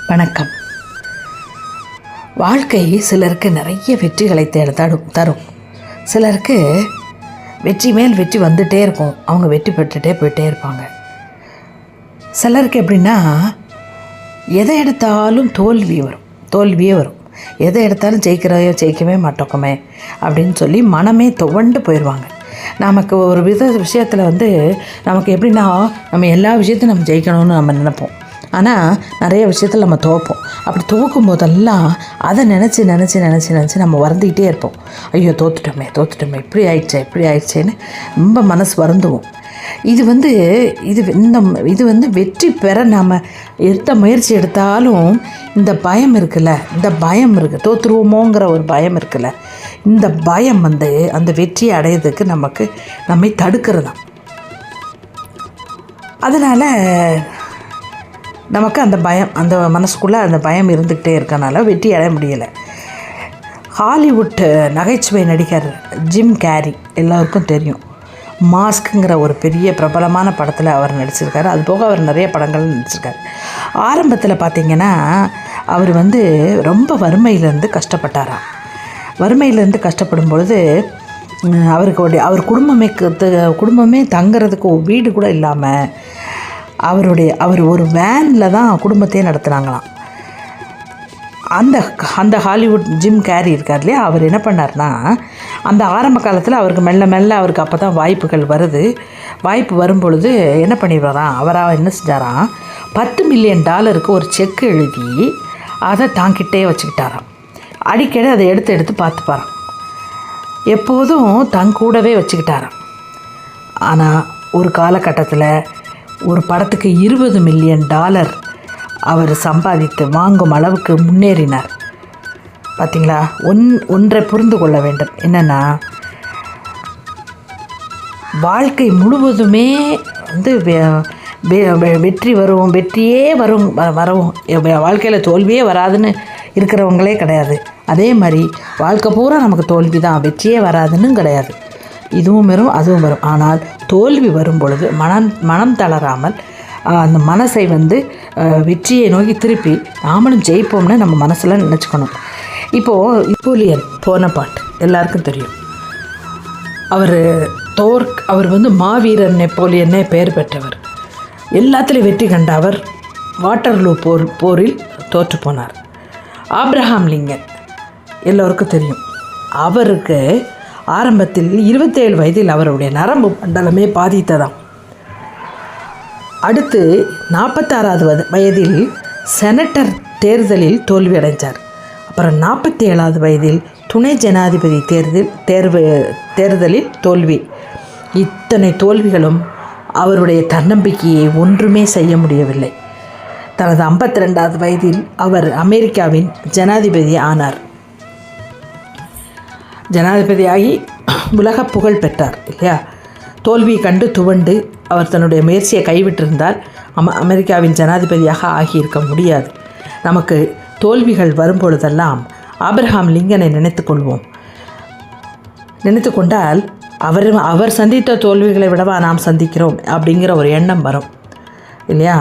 வணக்கம். வாழ்க்கை சிலருக்கு நிறைய வெற்றிகளை தரும். சிலருக்கு வெற்றி மேல் வெற்றி வந்துகிட்டே இருக்கும். அவங்க வெற்றி பெற்றுட்டே போயிட்டே இருப்பாங்க. சிலருக்கு எப்படின்னா, எதை எடுத்தாலும் தோல்வியே வரும். எதை எடுத்தாலும் ஜெயிக்கவே மாட்டோக்குமே அப்படின்னு சொல்லி மனமே துவண்டு போயிடுவாங்க. நமக்கு ஒரு விஷயத்தில் நமக்கு எப்படின்னா, நம்ம எல்லா விஷயத்தையும் நம்ம ஜெயிக்கணும்னு நம்ம நினைப்போம். ஆனால் நிறைய விஷயத்தில் நம்ம துவப்போம். அப்படி துவக்கும் போதெல்லாம் அதை நினச்சி நம்ம வருந்திக்கிட்டே இருப்போம். ஐயோ தோத்துட்டோமே இப்படி ஆயிடுச்சேன்னு ரொம்ப மனசு வருந்துவோம். இது வெற்றி பெற நாம் எந்த முயற்சி எடுத்தாலும் இந்த பயம் இருக்குல்ல, தோற்றுருவோமோங்கிற ஒரு பயம் இருக்குல்ல, இந்த பயம் அந்த வெற்றியை அடையிறதுக்கு நம்மை தடுக்கிறதாம். அதனால் நமக்கு அந்த மனசுக்குள்ளே அந்த பயம் இருந்துக்கிட்டே இருக்கனால வெற்றி அடைய முடியலை. ஹாலிவுட் நகைச்சுவை நடிகர் ஜிம் கேரி எல்லோருக்கும் தெரியும். மாஸ்க்குங்கிற ஒரு பெரிய பிரபலமான படத்தில் அவர் நடிச்சிருக்காரு. அது போக அவர் நிறைய படங்கள் நடிச்சிருக்காரு. ஆரம்பத்தில் பார்த்திங்கன்னா அவர் ரொம்ப வறுமையிலேருந்து கஷ்டப்பட்டாராம். வறுமையிலேருந்து கஷ்டப்படும் பொழுது அவர் குடும்பமே தங்கிறதுக்கு வீடு கூட இல்லாமல் அவர் ஒரு வேனில் தான் குடும்பத்தையே நடத்துனாங்களாம். அந்த ஹாலிவுட் ஜிம் கேரி இருக்கார் இல்லையா, அவர் என்ன பண்ணார்னா, அந்த ஆரம்ப காலத்தில் அவருக்கு மெல்ல அவருக்கு அப்போ தான் வாய்ப்புகள் வருது. வாய்ப்பு வரும்பொழுது என்ன பண்ணிடுவாராம், அவராக என்ன செஞ்சாராம், $10 மில்லியன் ஒரு செக் எழுதி அதை தாங்கிட்டே வச்சுக்கிட்டாராம். அடிக்கடி அதை எடுத்து பார்த்துப்பாராம். எப்போதும் கூடவே வச்சுக்கிட்டாராம். ஆனால் ஒரு காலகட்டத்தில் ஒரு படத்துக்கு $20 மில்லியன் அவர் சம்பாதித்து வாங்கும் அளவுக்கு முன்னேறினார். பார்த்திங்களா? ஒன்றை புரிந்து கொள்ள வேண்டும். என்னென்னா, வாழ்க்கை முழுவதுமே வெற்றி வெற்றியே வரவும் வாழ்க்கையில் தோல்வியே வராதுன்னு இருக்கிறவங்களே கிடையாது. அதே மாதிரி வாழ்க்கை பூரா நமக்கு தோல்வி தான், வெற்றியே வராதுன்னு கிடையாது. இதுவும் வரும் அதுவும் வரும். ஆனால் தோல்வி வரும் பொழுது மனம் தளராமல் அந்த மனசை வெற்றியை நோக்கி திருப்பி நாமளும் ஜெயிப்போம்னு நம்ம மனசில் நினச்சிக்கணும். இப்போது நெப்போலியன் போனபார்ட் எல்லாருக்கும் தெரியும். அவர் மாவீரன் நெப்போலியன்னே பெயர் பெற்றவர். எல்லாத்துலேயும் வெற்றி கண்ட அவர் வாட்டர்லூ போரில் தோற்று போனார். ஆப்ரஹாம் லிங்கன் எல்லோருக்கும் தெரியும். அவருக்கு ஆரம்பத்தில் 27 வயதில் அவருடைய நரம்பு மண்டலமே பாதித்ததாம். அடுத்து 46வது வயதில் செனட்டர் தேர்தலில் தோல்வி அடைஞ்சார். அப்புறம் 47வது வயதில் துணை ஜனாதிபதி தேர்தலில் தோல்வி. இத்தனை தோல்விகளும் அவருடைய தன்னம்பிக்கையை ஒன்றுமே செய்ய முடியவில்லை. தனது 52வது வயதில் அவர் அமெரிக்காவின் ஜனாதிபதி ஆனார். ஜனாதிபதியாகி உலக புகழ் பெற்றார் இல்லையா? தோல்வியை கண்டு துவண்டு அவர் தன்னுடைய முயற்சியை கைவிட்டிருந்தால் அமெரிக்காவின் ஜனாதிபதியாக ஆகியிருக்க முடியாது. நமக்கு தோல்விகள் வரும்பொழுதெல்லாம் ஆப்ரஹாம் லிங்கனை நினைத்து கொண்டால் அவர் சந்தித்த தோல்விகளை விடவா நாம் சந்திக்கிறோம் அப்படிங்கிற ஒரு எண்ணம் வரும் இல்லையா?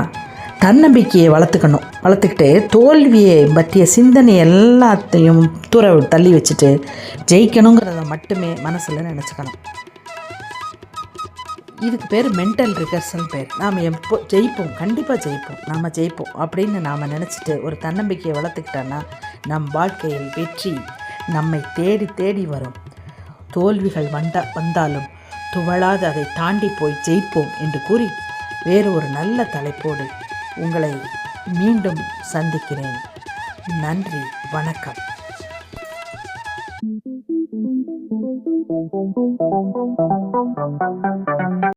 தன்னம்பிக்கையை வளர்த்துக்கிட்டு தோல்வியை பற்றிய சிந்தனை எல்லாத்தையும் தள்ளி வச்சுட்டு ஜெயிக்கணுங்கிறத மட்டுமே மனசில் நினச்சிக்கணும். இதுக்கு பேர் மென்டல் ரிகர்சல் பேர். நாம் எப்போ கண்டிப்பாக ஜெயிப்போம் அப்படின்னு நாம் நினச்சிட்டு ஒரு தன்னம்பிக்கையை வளர்த்துக்கிட்டோன்னா நம் வாழ்க்கையில் வெற்றி நம்மை தேடி வரும். தோல்விகள் வந்தாலும் துவளாது அதை தாண்டி போய் ஜெயிப்போம் என்று கூறி வேறு ஒரு நல்ல தலைப்போடு உங்களை மீண்டும் சந்திக்கிறேன். நன்றி, வணக்கம்.